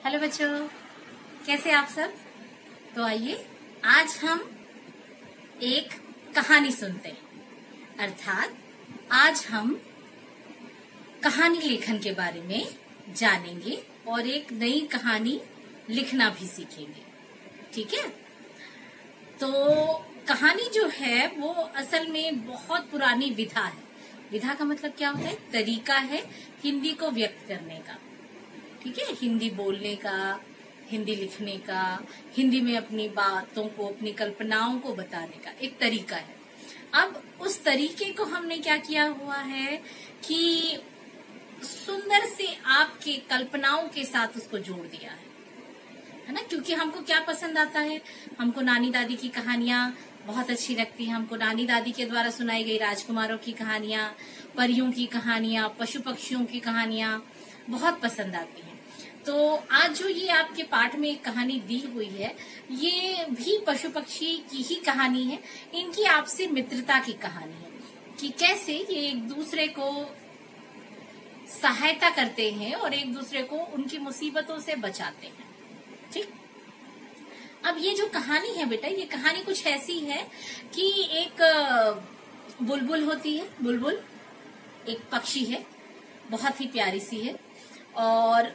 Hello बच्चों, कैसे आप सब। तो आइए आज हम एक कहानी सुनते हैं। अर्थात आज हम कहानी लेखन के बारे में जानेंगे और एक नई कहानी लिखना भी सीखेंगे। ठीक है। तो कहानी जो है वो असल में बहुत पुरानी विधा है। विधा का मतलब क्या होता है? तरीका है हिंदी को व्यक्त करने का। ठीक है। हिंदी बोलने का, हिंदी लिखने का, हिंदी में अपनी बातों को, अपनी कल्पनाओं को बताने का एक तरीका है। अब उस तरीके को हमने क्या किया हुआ है कि सुंदर से आपके कल्पनाओं के साथ उसको जोड़ दिया है ना। क्योंकि हमको क्या पसंद आता है, हमको नानी दादी की कहानियां बहुत अच्छी लगती है। हमको नानी दादी के द्वारा सुनाई गई राजकुमारों की कहानियां, परियों की कहानियां, पशु पक्षियों की कहानियां बहुत पसंद आती हैं। तो आज जो ये आपके पाठ में एक कहानी दी हुई है, ये भी पशु पक्षी की ही कहानी है। इनकी आपसी मित्रता की कहानी है कि कैसे ये एक दूसरे को सहायता करते हैं और एक दूसरे को उनकी मुसीबतों से बचाते हैं। ठीक। अब ये जो कहानी है बेटा, ये कहानी कुछ ऐसी है कि एक बुलबुल होती है। बुलबुल एक पक्षी है, बहुत ही प्यारी सी है और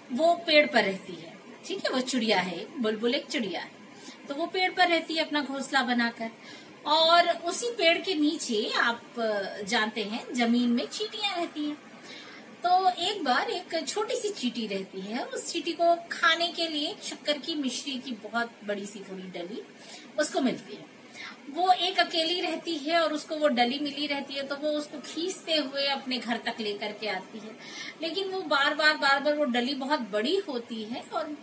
वो पेड़ पर रहती है। ठीक है। वो चिड़िया है, बुलबुल एक चिड़िया है। तो वो पेड़ पर रहती है अपना घोंसला बनाकर, और उसी पेड़ के नीचे आप जानते हैं जमीन में चींटियां रहती हैं। तो एक बार एक छोटी सी चींटी रहती है। उस चींटी को खाने के लिए शक्कर की मिश्री की बहुत बड़ी सी थोड़ी डली उसको मिलती है। वो एक अकेली रहती है और उसको वो डली मिली रहती है। तो वो उसको खींचते हुए अपने घर तक लेकर के आती है, लेकिन वो बार बार वो डली बहुत बड़ी होती है और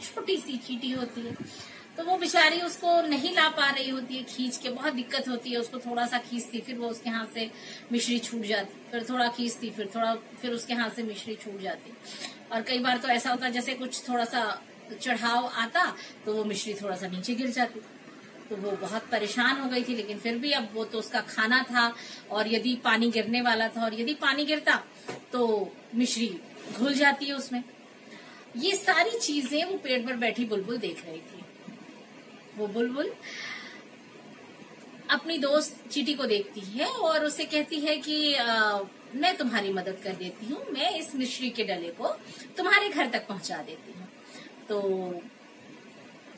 छोटी सी चींटी होती है। तो वो बेचारी उसको नहीं ला पा रही होती है, खींच के बहुत दिक्कत होती है उसको। थोड़ा सा खींचती, फिर वो उसके हाथ से मिश्री छूट जाती, फिर थोड़ा खींचती, फिर उसके हाथ से मिश्री छूट जाती। और कई बार तो ऐसा होता जैसे कुछ थोड़ा सा चढ़ाव आता तो वो मिश्री थोड़ा सा नीचे गिर जाती। तो वो बहुत परेशान हो गई थी, लेकिन फिर भी अब वो तो उसका खाना था और यदि पानी गिरने वाला था, और यदि पानी गिरता तो मिश्री घुल जाती है उसमें। ये सारी चीजें वो पेड़ पर बैठी बुलबुल देख रही थी। वो बुलबुल अपनी दोस्त चींटी को देखती है और उससे कहती है कि मैं तुम्हारी मदद कर देती हूँ, मैं इस मिश्री के डले को तुम्हारे घर तक पहुंचा देती हूँ। तो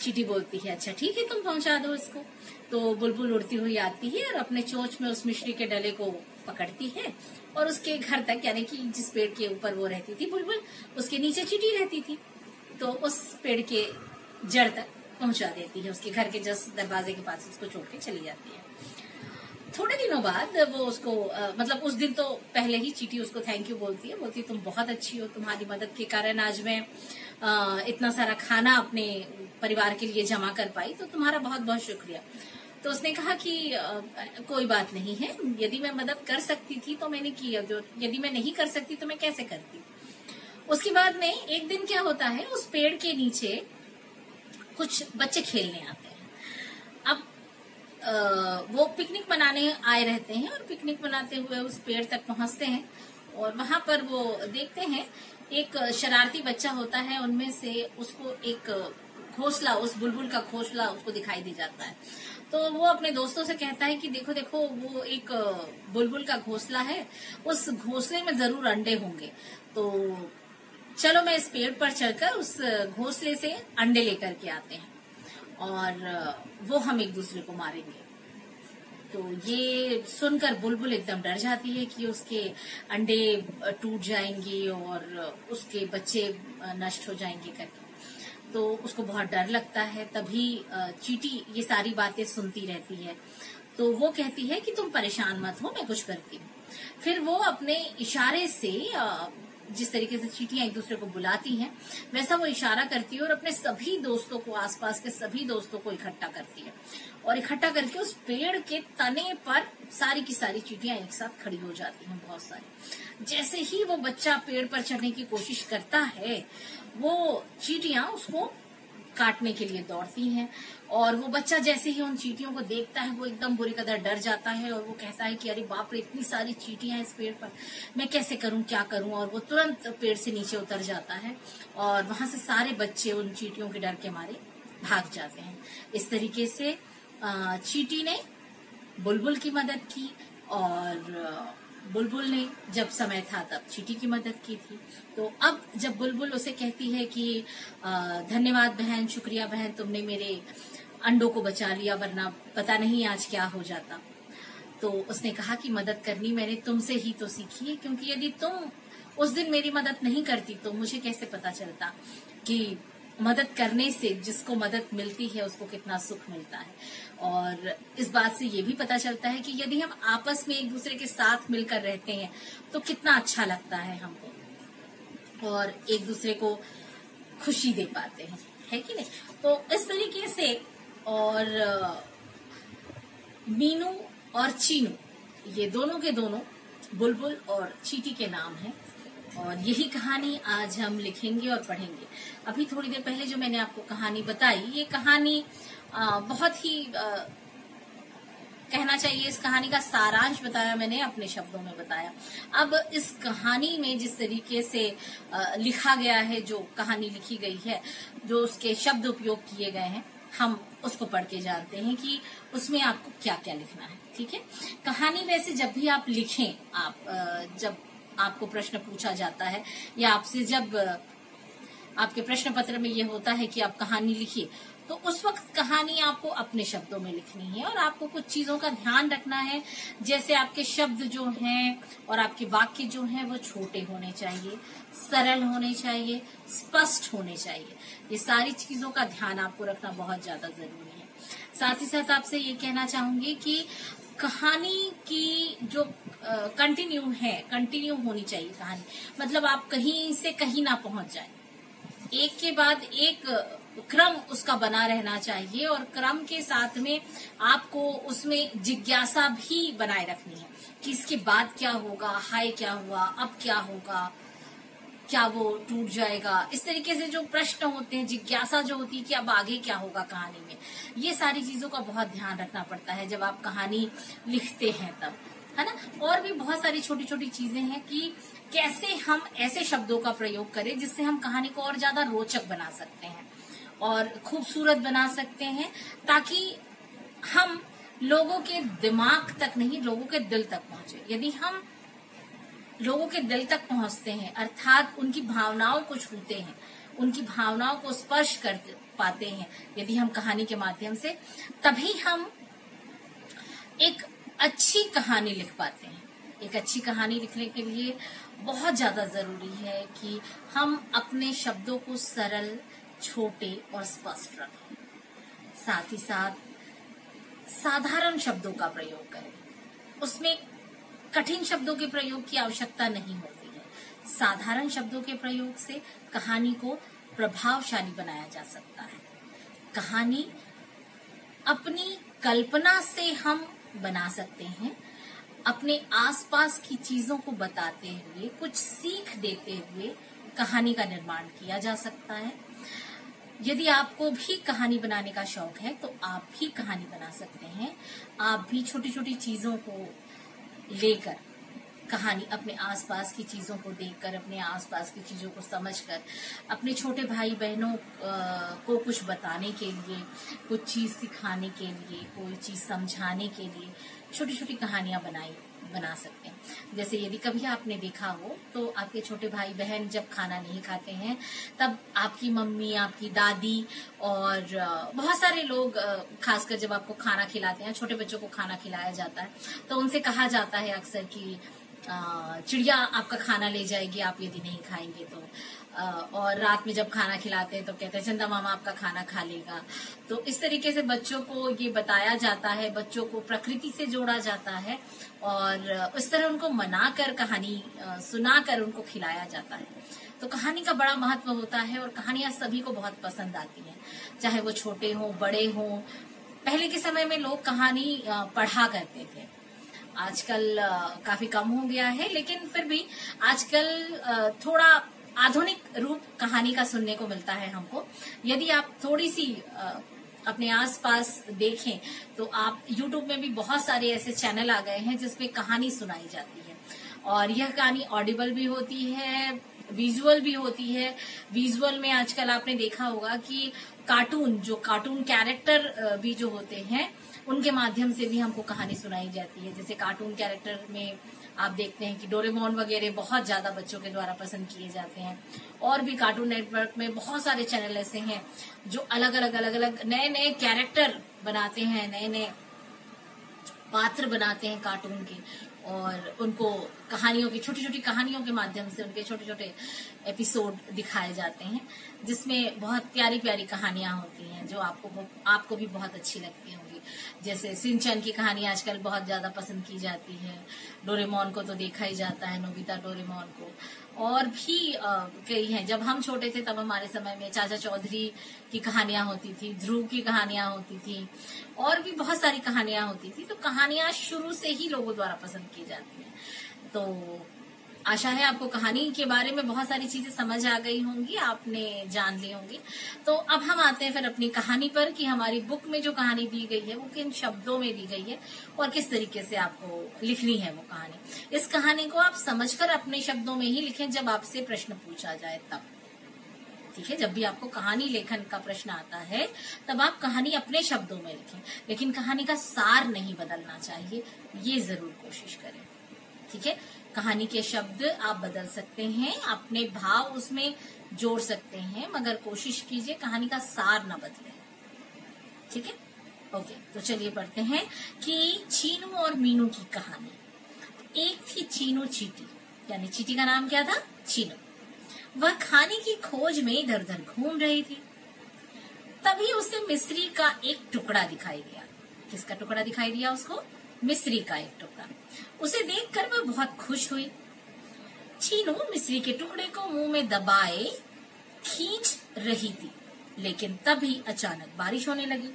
चींटी बोलती है अच्छा ठीक है, तुम पहुंचा दो इसको। तो बुलबुल उड़ती हुई आती है और अपने चोंच में उस मिश्री के डले को पकड़ती है और उसके घर तक, यानी कि जिस पेड़ के ऊपर वो रहती थी बुलबुल, उसके नीचे चींटी रहती थी, तो उस पेड़ के जड़ तक पहुंचा देती है। उसके घर के जस्ट दरवाजे के पास उसको छोड़ के चली जाती है। थोड़े दिनों बाद वो उसको मतलब उस दिन तो पहले ही चींटी उसको थैंक यू बोलती है, बोलती है तुम बहुत अच्छी हो, तुम्हारी मदद के कारण आज मैं इतना सारा खाना अपने परिवार के लिए जमा कर पाई, तो तुम्हारा बहुत बहुत शुक्रिया। तो उसने कहा कि कोई बात नहीं है, यदि मैं मदद कर सकती थी तो मैंने की, जो यदि मैं नहीं कर सकती तो मैं कैसे करती। उसके बाद में एक दिन क्या होता है, उस पेड़ के नीचे कुछ बच्चे खेलने आते हैं। अब वो पिकनिक मनाने आए रहते हैं और पिकनिक मनाते हुए उस पेड़ तक पहुंचते हैं और वहां पर वो देखते हैं एक शरारती बच्चा होता है, उनमें से उसको एक घोंसला, उस बुलबुल का घोंसला उसको दिखाई दे जाता है। तो वो अपने दोस्तों से कहता है कि देखो देखो वो एक बुलबुल का घोंसला है, उस घोंसले में जरूर अंडे होंगे, तो चलो मैं इस पेड़ पर चढ़कर उस घोंसले से अंडे लेकर के आते हैं और वो हम एक दूसरे को मारेंगे। तो ये सुनकर बुलबुल एकदम डर जाती है कि उसके अंडे टूट जाएंगे और उसके बच्चे नष्ट हो जाएंगे करके। तो उसको बहुत डर लगता है। तभी चींटी ये सारी बातें सुनती रहती है। तो वो कहती है कि तुम परेशान मत हो, मैं कुछ करती हूँ। फिर वो अपने इशारे से जिस तरीके से चींटियां एक दूसरे को बुलाती हैं, वैसा वो इशारा करती है और अपने सभी दोस्तों को, आसपास के सभी दोस्तों को इकट्ठा करती है और इकट्ठा करके उस पेड़ के तने पर सारी की सारी चींटियां एक साथ खड़ी हो जाती हैं, बहुत सारी। जैसे ही वो बच्चा पेड़ पर चढ़ने की कोशिश करता है, वो चींटियां उसको काटने के लिए दौड़ती हैं। और वो बच्चा जैसे ही उन चींटियों को देखता है वो एकदम बुरी कदर डर जाता है और वो कहता है कि अरे बाप रे, इतनी सारी चींटियां इस पेड़ पर, मैं कैसे करूं, क्या करूं। और वो तुरंत पेड़ से नीचे उतर जाता है और वहां से सारे बच्चे उन चींटियों के डर के मारे भाग जाते हैं। इस तरीके से चींटी ने बुलबुल की मदद की और बुलबुल ने जब समय था तब चींटी की मदद की थी। तो अब जब बुलबुल उसे कहती है कि धन्यवाद बहन, शुक्रिया बहन, तुमने मेरे अंडों को बचा लिया, वरना पता नहीं आज क्या हो जाता। तो उसने कहा कि मदद करनी मैंने तुमसे ही तो सीखी है, क्योंकि यदि तुम उस दिन मेरी मदद नहीं करती तो मुझे कैसे पता चलता कि मदद करने से जिसको मदद मिलती है उसको कितना सुख मिलता है। और इस बात से ये भी पता चलता है कि यदि हम आपस में एक दूसरे के साथ मिलकर रहते हैं तो कितना अच्छा लगता है हमको, और एक दूसरे को खुशी दे पाते हैं, है कि नहीं। तो इस तरीके से, और मीनू और चीनू, ये दोनों के दोनों बुलबुल और चींटी के नाम हैं। और यही कहानी आज हम लिखेंगे और पढ़ेंगे। अभी थोड़ी देर पहले जो मैंने आपको कहानी बताई, ये कहानी बहुत ही कहना चाहिए, इस कहानी का सारांश बताया मैंने, अपने शब्दों में बताया। अब इस कहानी में जिस तरीके से लिखा गया है, जो कहानी लिखी गई है, जो उसके शब्द उपयोग किए गए हैं, हम उसको पढ़ के जानते हैं कि उसमें आपको क्या क्या लिखना है। ठीक है। कहानी वैसे जब भी आप लिखें, आप जब आपको प्रश्न पूछा जाता है या आपसे जब आपके प्रश्न पत्र में ये होता है कि आप कहानी लिखिए, तो उस वक्त कहानी आपको अपने शब्दों में लिखनी है और आपको कुछ चीजों का ध्यान रखना है। जैसे आपके शब्द जो हैं और आपके वाक्य जो हैं वो छोटे होने चाहिए, सरल होने चाहिए, स्पष्ट होने चाहिए। ये सारी चीजों का ध्यान आपको रखना बहुत ज्यादा जरूरी है। साथ ही साथ आपसे ये कहना चाहूंगी कि कहानी की जो कंटिन्यू होनी चाहिए कहानी, मतलब आप कहीं से कहीं ना पहुंच जाए, एक के बाद एक क्रम उसका बना रहना चाहिए और क्रम के साथ में आपको उसमें जिज्ञासा भी बनाए रखनी है कि इसके बाद क्या होगा, हाय क्या हुआ, अब क्या होगा, क्या वो टूट जाएगा। इस तरीके से जो प्रश्न होते हैं, जिज्ञासा जो होती है कि अब आगे क्या होगा कहानी में, ये सारी चीजों का बहुत ध्यान रखना पड़ता है जब आप कहानी लिखते हैं तब, है ना। और भी बहुत सारी छोटी छोटी चीजें हैं कि कैसे हम ऐसे शब्दों का प्रयोग करें जिससे हम कहानी को और ज्यादा रोचक बना सकते हैं और खूबसूरत बना सकते हैं, ताकि हम लोगों के दिमाग तक नहीं, लोगों के दिल तक पहुंचे। यदि हम लोगों के दिल तक पहुंचते हैं, अर्थात उनकी भावनाओं को छूते हैं, उनकी भावनाओं को स्पर्श कर पाते हैं यदि हम कहानी के माध्यम से, तभी हम एक अच्छी कहानी लिख पाते हैं। एक अच्छी कहानी लिखने के लिए बहुत ज्यादा जरूरी है कि हम अपने शब्दों को सरल, छोटे और स्पष्ट रखें। साथ ही साथ साधारण शब्दों का प्रयोग करें, उसमें कठिन शब्दों के प्रयोग की आवश्यकता नहीं होती है। साधारण शब्दों के प्रयोग से कहानी को प्रभावशाली बनाया जा सकता है। कहानी अपनी कल्पना से हम बना सकते हैं, अपने आसपास की चीजों को बताते हुए, कुछ सीख देते हुए कहानी का निर्माण किया जा सकता है। यदि आपको भी कहानी बनाने का शौक है तो आप भी कहानी बना सकते हैं। आप भी छोटी छोटी चीजों को लेकर कहानी, अपने आसपास की चीजों को देखकर, अपने आसपास की चीजों को समझकर, अपने छोटे भाई बहनों को कुछ बताने के लिए, कुछ चीज सिखाने के लिए, कोई चीज समझाने के लिए छोटी छोटी कहानियां बना सकते हैं। जैसे यदि कभी आपने देखा हो तो आपके छोटे भाई बहन जब खाना नहीं खाते हैं तब आपकी मम्मी, आपकी दादी और बहुत सारे लोग, खासकर जब आपको खाना खिलाते हैं, छोटे बच्चों को खाना खिलाया जाता है, तो उनसे कहा जाता है अक्सर कि चिड़िया आपका खाना ले जाएगी आप यदि नहीं खाएंगे तो। और रात में जब खाना खिलाते हैं तो कहते हैं चंदा मामा आपका खाना खा लेगा। तो इस तरीके से बच्चों को ये बताया जाता है, बच्चों को प्रकृति से जोड़ा जाता है और उस तरह उनको मनाकर कहानी सुनाकर उनको खिलाया जाता है। तो कहानी का बड़ा महत्व होता है और कहानियां सभी को बहुत पसंद आती हैं, चाहे वो छोटे हों, बड़े हों। पहले के समय में लोग कहानी पढ़ा करते थे, आजकल काफी कम हो गया है, लेकिन फिर भी आजकल थोड़ा आधुनिक रूप कहानी का सुनने को मिलता है हमको। यदि आप थोड़ी सी अपने आसपास देखें तो आप YouTube में भी बहुत सारे ऐसे चैनल आ गए हैं जिसमें कहानी सुनाई जाती है, और यह कहानी ऑडिबल भी होती है, विजुअल भी होती है। विजुअल में आजकल आपने देखा होगा कि कार्टून कैरेक्टर भी जो होते हैं उनके माध्यम से भी हमको कहानी सुनाई जाती है। जैसे कार्टून कैरेक्टर में आप देखते हैं कि डोरेमोन वगैरह बहुत ज्यादा बच्चों के द्वारा पसंद किए जाते हैं, और भी कार्टून नेटवर्क में बहुत सारे चैनल ऐसे हैं जो अलग अलग नए नए कैरेक्टर बनाते हैं, नए नए पात्र बनाते हैं कार्टून के, और उनको कहानियों की छोटी छोटी कहानियों के माध्यम से उनके छोटे छोटे एपिसोड दिखाए जाते हैं, जिसमें बहुत प्यारी प्यारी कहानियां होती हैं जो आपको भी बहुत अच्छी लगती होंगी। जैसे सिंचैन की कहानी आजकल बहुत ज्यादा पसंद की जाती है, डोरेमोन को तो देखा ही जाता है, नोबिता डोरेमोन को, और भी कई हैं। जब हम छोटे थे तब हमारे समय में चाचा चौधरी की कहानियां होती थी, ध्रुव की कहानियां होती थी, और भी बहुत सारी कहानियां होती थी। तो कहानियां शुरू से ही लोगों द्वारा पसंद की जाती हैं। तो आशा है आपको कहानी के बारे में बहुत सारी चीजें समझ आ गई होंगी, आपने जान ली होंगी। तो अब हम आते हैं फिर अपनी कहानी पर कि हमारी बुक में जो कहानी दी गई है वो किन शब्दों में दी गई है और किस तरीके से आपको लिखनी है वो कहानी। इस कहानी को आप समझकर अपने शब्दों में ही लिखें जब आपसे प्रश्न पूछा जाए तब, ठीक है। जब भी आपको कहानी लेखन का प्रश्न आता है तब आप कहानी अपने शब्दों में लिखें, लेकिन कहानी का सार नहीं बदलना चाहिए, ये जरूर कोशिश करें, ठीक है। कहानी के शब्द आप बदल सकते हैं, अपने भाव उसमें जोड़ सकते हैं, मगर कोशिश कीजिए कहानी का सार न बदले, ठीक है। ओके, तो चलिए पढ़ते हैं कि चीनू और मीनू की कहानी। एक थी चीनू चीटी, यानी चीटी का नाम क्या था? चीनू। वह खाने की खोज में इधर उधर घूम रही थी। तभी उसे मिस्री का एक टुकड़ा दिखाई दिया। किसका टुकड़ा दिखाई दिया उसको? मिस्री का एक टुकड़ा। उसे देखकर वह बहुत खुश हुई। चीनू मिस्री के टुकड़े को मुंह में दबाए खींच रही थी, लेकिन तभी अचानक बारिश होने लगी।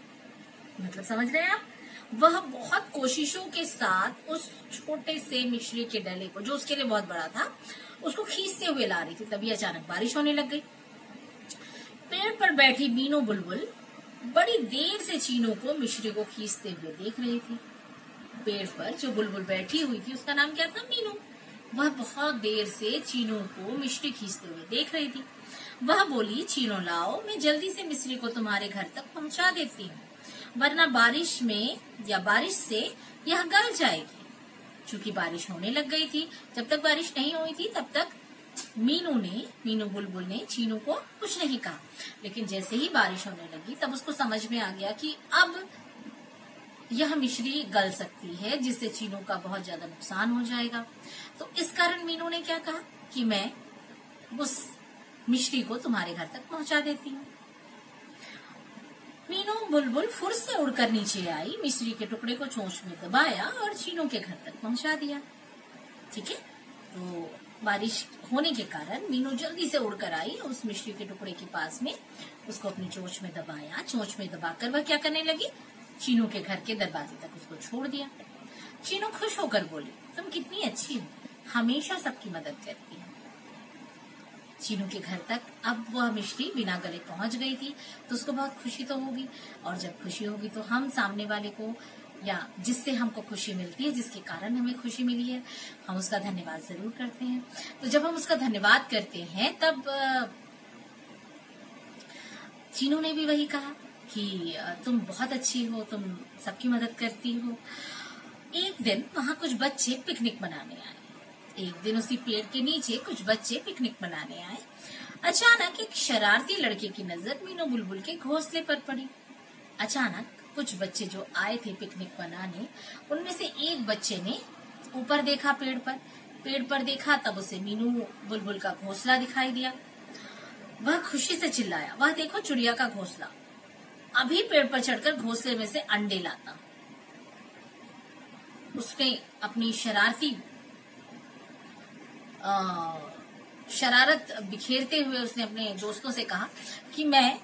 मतलब समझ रहे हैं आप? वह बहुत कोशिशों के साथ उस छोटे से मिश्री के डले को, जो उसके लिए बहुत बड़ा था, उसको खींचते हुए ला रही थी। तभी अचानक बारिश होने लग गई। पेड़ पर बैठी मीनू बुलबुल बड़ी देर से चीनू को मिश्री को खींचते हुए देख रही थी। पेड़ पर जो बुलबुल बैठी हुई थी उसका नाम क्या था? मीनू। वह बहुत देर से चीनू को मिश्री खींचते हुए देख रही थी। वह बोली, चीनू लाओ, मैं जल्दी से मिश्री को तुम्हारे घर तक पहुंचा देती हूँ, वरना बारिश से यह गल जाएगी। चूंकि बारिश होने लग गई थी, जब तक बारिश नहीं हुई थी तब तक मीनू बुलबुल ने चीनू को कुछ नहीं कहा, लेकिन जैसे ही बारिश होने लगी तब उसको समझ में आ गया कि अब यह मिश्री गल सकती है, जिससे चीनू का बहुत ज्यादा नुकसान हो जाएगा। तो इस कारण मीनू ने क्या कहा कि मैं उस मिश्री को तुम्हारे घर तक पहुंचा देती हूँ। मीनू बुलबुल फुर से उड़कर नीचे आई, मिश्री के टुकड़े को चोंच में दबाया और चीनू के घर तक पहुंचा दिया, ठीक है। तो बारिश होने के कारण मीनू जल्दी से उड़कर आई, उस मिश्री के टुकड़े के पास में उसको अपनी चोंच में दबाया। चोंच में दबाकर वह क्या करने लगी? चीनू के घर के दरवाजे तक उसको छोड़ दिया। चीनू खुश होकर बोली, तुम कितनी अच्छी हो, हमेशा सबकी मदद करती हो। चीनू के घर तक अब वह मिश्री बिना गले पहुंच गई थी, तो उसको बहुत खुशी तो होगी, और जब खुशी होगी तो हम सामने वाले को, या जिससे हमको खुशी मिलती है, जिसके कारण हमें खुशी मिली है, हम उसका धन्यवाद जरूर करते हैं। तो जब हम उसका धन्यवाद करते हैं तब चीनू ने भी वही कहा कि तुम बहुत अच्छी हो, तुम सबकी मदद करती हो। एक दिन वहां कुछ बच्चे पिकनिक मनाने आए। एक दिन उसी पेड़ के नीचे कुछ बच्चे पिकनिक मनाने आए। अचानक एक शरारती लड़के की नजर मीनू बुलबुल के घोंसले पर पड़ी। अचानक कुछ बच्चे जो आए थे पिकनिक मनाने, उनमें से एक बच्चे ने ऊपर देखा, पेड़ पर देखा, तब उसे मीनू बुलबुल का घोंसला दिखाई दिया। वह खुशी से चिल्लाया, वह देखो चिड़िया का घोंसला। अभी पेड़ पर चढ़कर घोंसले में से अंडे लाता। उसने अपनी शरारत बिखेरते हुए उसने अपने दोस्तों से कहा कि मैं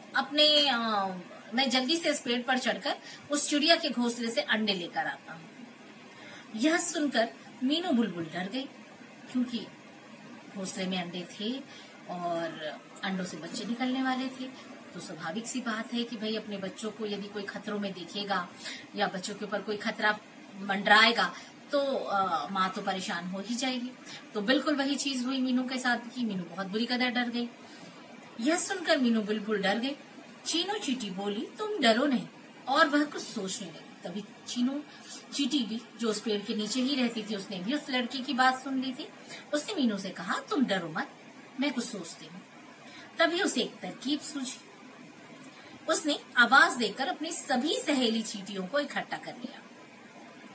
जल्दी से इस पेड़ पर चढ़कर उस चिड़िया के घोंसले से अंडे लेकर आता हूँ। यह सुनकर मीनू बुलबुल डर गई, क्योंकि घोंसले में अंडे थे और अंडों से बच्चे निकलने वाले थे। तो स्वाभाविक सी बात है कि भाई अपने बच्चों को यदि कोई खतरों में देखेगा या बच्चों के ऊपर कोई खतरा मंडराएगा तो माँ तो परेशान हो ही जाएगी। तो बिल्कुल वही चीज हुई मीनू के साथ की। मीनू बहुत बुरी कदर डर गई। यह सुनकर मीनू बिल्कुल डर गई। चीनू चींटी बोली, तुम डरो नहीं, और वह कुछ सोचने लगी। तभी चीनू चींटी भी, जो उस पेड़ के नीचे ही रहती थी, उसने भी उस लड़की की बात सुन ली थी। उसने मीनू से कहा, तुम डरो मत, मैं कुछ सोचती हूँ। तभी उसे एक तरकीब सूझी। उसने आवाज देकर अपनी सभी सहेली चींटियों को इकट्ठा कर लिया।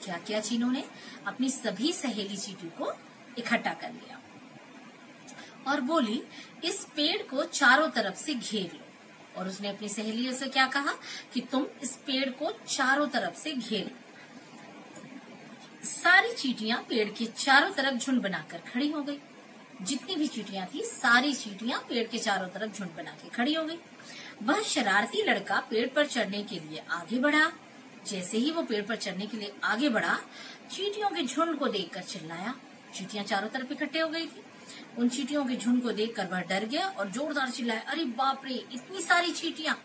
क्या किया चीनू ने? अपनी सभी सहेली चींटियों को इकट्ठा कर लिया और बोली, इस पेड़ को चारों तरफ से घेर लो। और उसने अपनी सहेलियों से क्या कहा कि तुम इस पेड़ को चारों तरफ से घेर। सारी चींटियां पेड़ के चारों तरफ झुंड बनाकर खड़ी हो गई। जितनी भी चींटियां थी, सारी चींटियां पेड़ के चारों तरफ झुंड बना के खड़ी हो गई। वह शरारती लड़का पेड़ पर चढ़ने के लिए आगे बढ़ा। जैसे ही वो पेड़ पर चढ़ने के लिए आगे बढ़ा, चींटियों के झुंड को देखकर चिल्लाया। चींटियां चारों तरफ इकट्ठे हो गई थी। उन चींटियों के झुंड को देखकर वह डर गया और जोरदार चिल्लाया, अरे बाप रे, इतनी सारी चींटियां,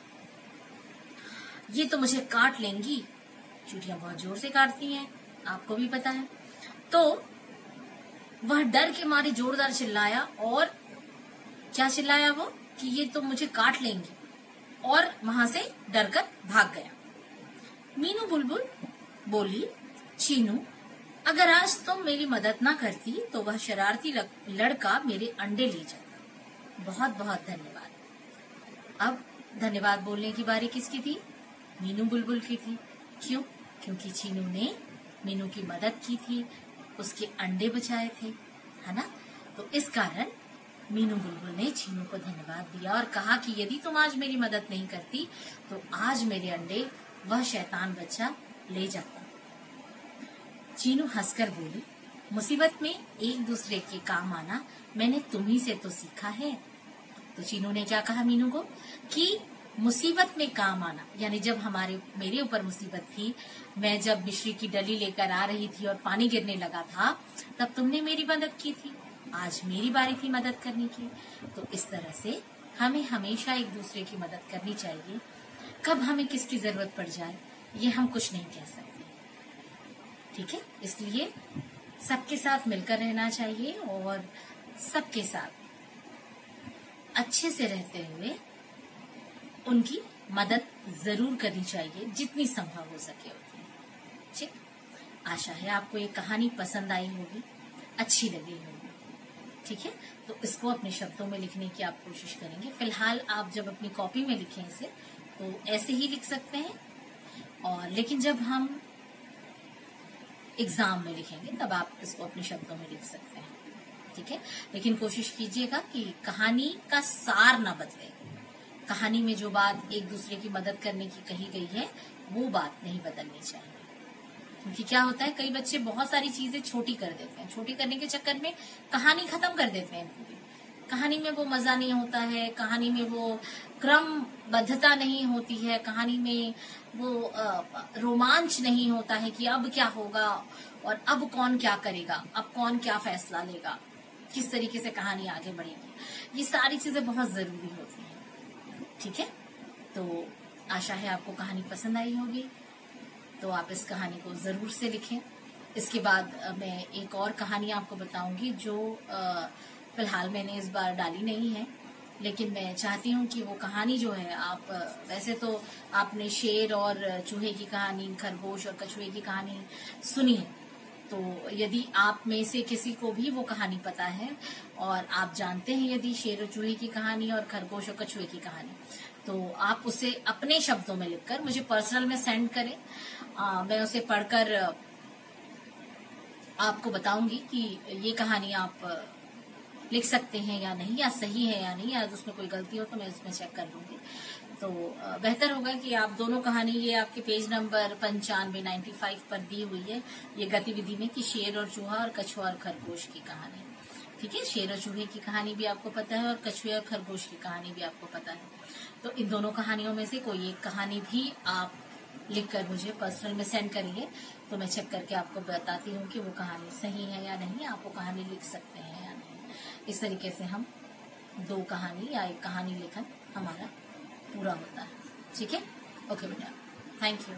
ये तो मुझे काट लेंगी। चींटियां बहुत जोर से काटती हैं, आपको भी पता है। तो वह डर के मारे जोरदार चिल्लाया। और क्या चिल्लाया वो? कि ये तो मुझे काट लेंगी, और वहां से डरकर भाग गया। मीनू बुलबुल बोली, चीनू, अगर आज तुम मेरी मदद ना करती तो वह शरारती लड़का मेरे अंडे ले जाता। बहुत बहुत धन्यवाद। अब धन्यवाद बोलने की बारी किसकी थी? मीनू बुलबुल की थी। क्यों? क्योंकि चीनू ने मीनू की मदद की थी, उसके अंडे बचाए थे, है ना। तो इस कारण मीनू बुलबुल ने चीनू को धन्यवाद दिया और कहा कि यदि तुम आज मेरी मदद नहीं करती तो आज मेरे अंडे वह शैतान बच्चा ले जाता। चीनू हंसकर बोली, मुसीबत में एक दूसरे के काम आना मैंने तुम्ही से तो सीखा है। तो चीनू ने क्या कहा मीनू को कि मुसीबत में काम आना, यानी जब मेरे ऊपर मुसीबत थी, मैं जब मिश्री की डली लेकर आ रही थी और पानी गिरने लगा था, तब तुमने मेरी मदद की थी। आज मेरी बारी थी मदद करने की। तो इस तरह से हमें हमेशा एक दूसरे की मदद करनी चाहिए। कब हमें किसकी जरूरत पड़ जाए ये हम कुछ नहीं कह सकते, ठीक है। इसलिए सबके साथ मिलकर रहना चाहिए और सबके साथ अच्छे से रहते हुए उनकी मदद जरूर करनी चाहिए जितनी संभव हो सके उतनी। ठीक, आशा है आपको ये कहानी पसंद आई होगी, अच्छी लगी होगी। ठीक है, तो इसको अपने शब्दों में लिखने की आप कोशिश करेंगे। फिलहाल आप जब अपनी कॉपी में लिखें इसे तो ऐसे ही लिख सकते हैं, और लेकिन जब हम एग्जाम में लिखेंगे तब आप इसको अपने शब्दों में लिख सकते हैं। ठीक है, लेकिन कोशिश कीजिएगा कि कहानी का सार ना बदले। कहानी में जो बात एक दूसरे की मदद करने की कही गई है वो बात नहीं बदलनी चाहिए। क्योंकि क्या होता है, कई बच्चे बहुत सारी चीजें छोटी कर देते हैं, छोटी करने के चक्कर में कहानी खत्म कर देते हैं पूरी। कहानी में वो मजा नहीं होता है, कहानी में वो क्रमबद्धता नहीं होती है, कहानी में वो रोमांच नहीं होता है कि अब क्या होगा और अब कौन क्या करेगा, अब कौन क्या फैसला लेगा, किस तरीके से कहानी आगे बढ़ेगी। ये सारी चीजें बहुत जरूरी होती हैं। ठीक है, तो आशा है आपको कहानी पसंद आई होगी, तो आप इस कहानी को जरूर से लिखें। इसके बाद मैं एक और कहानी आपको बताऊंगी जो फिलहाल मैंने इस बार डाली नहीं है, लेकिन मैं चाहती हूँ कि वो कहानी जो है आप वैसे तो आपने शेर और चूहे की कहानी, खरगोश और कछुए की कहानी सुनी है, तो यदि आप में से किसी को भी वो कहानी पता है और आप जानते हैं यदि शेर और चूहे की कहानी और खरगोश और कछुए की कहानी, तो आप उसे अपने शब्दों में लिखकर मुझे पर्सनल में सेंड करें। मैं उसे पढ़कर आपको बताऊंगी कि ये कहानी आप लिख सकते हैं या नहीं, या सही है या नहीं, या उसमें कोई गलती हो तो मैं उसमें चेक कर लूंगी। तो बेहतर होगा कि आप दोनों कहानी, ये आपके पेज नंबर 95 पर दी हुई है ये गतिविधि में, कि शेर और चूहा और कछुआ और खरगोश की कहानी। ठीक है, शेर और चूहे की कहानी भी आपको पता है और कछुए और खरगोश की कहानी भी आपको पता है। तो इन दोनों कहानियों में से कोई एक कहानी भी आप लिखकर मुझे पर्सनल में सेंड करिए, तो मैं चेक करके आपको बताती हूँ कि वो कहानी सही है या नहीं, आप वो कहानी लिख सकते हैं या नहीं। इस तरीके से हम 2 कहानी या 1 कहानी लेखन हमारा पूरा होता है। ठीक है, ओके बेटा, थैंक यू।